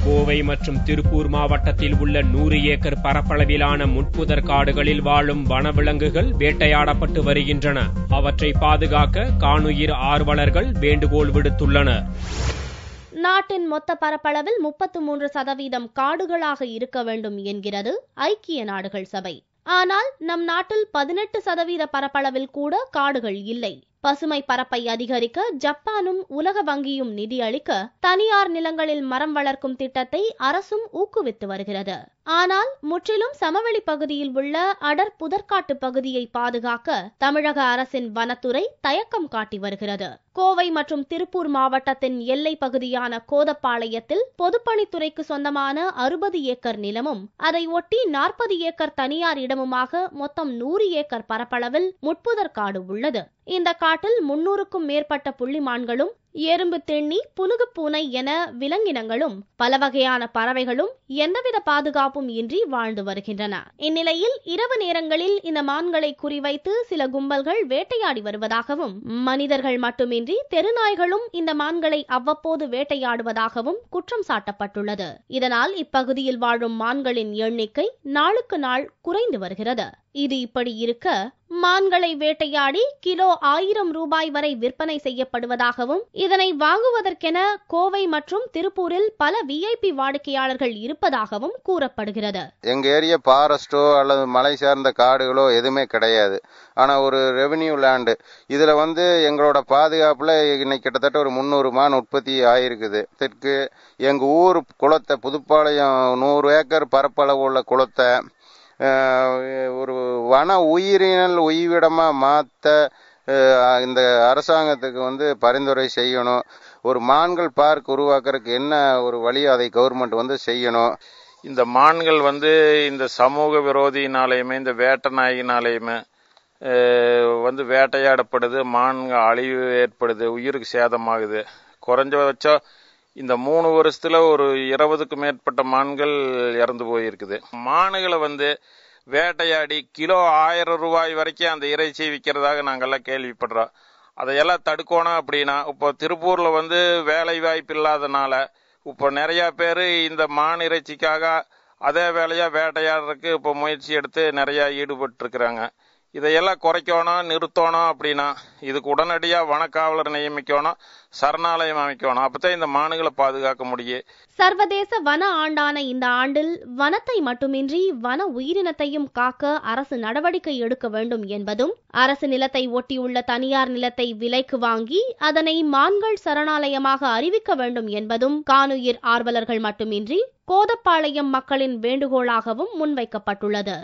கோவை மற்றும் திருப்பூர் மாவட்டத்தில் உள்ள 100 ஏக்கர் பரப்பளவிலான முட்புதர் காடுகளில் வாழும் வனவிலங்குகள் வேட்டையாடப்பட்டு வருகின்றன. அவற்றை பாதுகாக்க காணுயிர் ஆர்வலர்கள் வேண்டுகோள் விடுத்துள்ளனர். நாட்டின் மொத்த பரப்பளவில் 33% காடுகளாக இருக்க வேண்டும் என்கிறது ஐக்கிய நாடுகள் சபை. ஆனால் நம் நாட்டில் 18% பரப்பளவில் கூட காடுகள் இல்லை. பசுமை பரப்பை அதிகரிக்க ஜப்பானும் உலக வங்கியும் நிதி அளிக்க தனியார் நிலங்களில் மரம் வளர்க்கும் திட்டத்தை அரசும் ஊக்குவித்து வருகிறது. ஆனால் முற்றிலும் சமவெளி பகுதியில் உள்ள அடர் புதற்காட்டு பகுதியை பாதுகாக்க தமிழக அரசின் வனத்துறை தயக்கம் காட்டி வருகிறது. கோவை மற்றும் திருப்பூர் மாவட்டத்தின் எல்லை பகுதியான கோதப்பாளையத்தில் பொதுப்பணித்துறைக்கு சொந்தமான 60 ஏக்கர் நிலமும் அதை ஒட்டி 40 ஏக்கர் தனியார் இடமுமாக மொத்தம் 100 ஏக்கர் பரப்பளவில் முட்புதர் காடு உள்ளது. இந்த காட்டில் 300க்கும் மேற்பட்ட புள்ளிமான்களும் எறும்பு திண்ணி புனுகு பூனை என விலங்கினங்களும் பல வகையான பறவைகளும் எந்தவித பாதுகாப்பும் இன்றி வாழ்ந்து வருகின்றன. இந்நிலையில் இரவு நேரங்களில் இந்த மான்களை குறிவைத்து சில கும்பல்கள் வேட்டையாடி வருவதாகவும் மனிதர்கள் மட்டுமின்றி தெருநாய்களும் இந்த மான்களை அவ்வப்போது வேட்டையாடுவதாகவும் குற்றம் சாட்டப்பட்டுள்ளது. இதனால் இப்பகுதியில் வாழும் மான்களின் எண்ணிக்கை நாளுக்கு நாள் குறைந்து வருகிறது. இது இப்படி இருக்க மான்களை வேட்டையாடி கிலோ 1000 ரூபாய் வரை விற்பனை செய்யப்படுவதாகவும் இதனை வாங்குவதற்கென கோவை மற்றும் திருப்பூரில் பல VIP வாடிக்கையாளர்கள் இருப்பதாகவும் கூறப்படுகிறது. எங்க ஏரியா ஃபாரஸ்டோ அல்லது மலை சார்ந்த காடுகளோ எதுவுமே கிடையாது. ஆனா ஒரு ரெவென்யூ லேண்டு. இதுல எங்களோட பாதுகாப்புல இன்னைக்கு கிட்டத்தட்ட ஒரு 300 மான் உற்பத்தி ஆயிருக்குது. தெற்கு எங்க ஊர் குளத்தை புதுப்பாளையம் 100 ஏக்கர் பரப்பளவு உள்ள குளத்தை ஒரு வன உயிரினல் உயிரிடமா மாத்த இந்த அரசாங்கத்துக்கு பரிந்துரை செய்யணும். ஒரு மான்கள் பார்க் உருவாக்குறதுக்கு என்ன ஒரு வழி அதை கவர்மெண்ட் செய்யணும். இந்த மான்கள் இந்த சமூக விரோதியினாலேயுமே இந்த வேட்டை நாயினாலேயுமே வேட்டையாடப்படுது. மான்கள் அழிவு ஏற்படுது, உயிருக்கு சேதமாகுது. குறைஞ்சபட்சம் இந்த 3 வருஷத்துல ஒரு 20க்கும் மேற்பட்ட மான்கள் இறந்து போயிருக்குது. மான்களை வேட்டையாடி கிலோ 1000 ரூபாய் வரைக்கும் அந்த இறைச்சி விற்கிறதாக நாங்கெல்லாம் கேள்விப்படுறோம். அதையெல்லாம் தடுக்கணும் அப்படின்னா இப்போ திருப்பூர்ல வேலை வாய்ப்பு இல்லாதனால இப்போ நிறைய பேர் இந்த மான் இறைச்சிக்காக அதே வேலையா வேட்டையாடுறதுக்கு இப்போ முயற்சி எடுத்து நிறைய ஈடுபட்டு இருக்கிறாங்க. இதையெல்லாம் குறைக்கணும், நிறுத்தணும் அப்படின்னா இதுக்கு உடனடியாக வனக்காவலர் நியமிக்கணும், சரணாலயம் அமைக்கணும். அப்பதான் இந்த மான்களை பாதுகாக்க முடியும். சர்வதேச வன ஆண்டான இந்த ஆண்டில் வனத்தை மட்டுமின்றி வன உயிரினத்தையும் காக்க அரசு நடவடிக்கை எடுக்க வேண்டும் என்பதும், அரசு நிலத்தை ஒட்டியுள்ள தனியார் நிலத்தை விலைக்கு வாங்கி அதனை மான்கள் சரணாலயமாக அறிவிக்க வேண்டும் என்பதும் காணுயிர் ஆர்வலர்கள் மட்டுமின்றி கோதப்பாளையம் மக்களின் வேண்டுகோளாகவும் முன்வைக்கப்பட்டுள்ளது.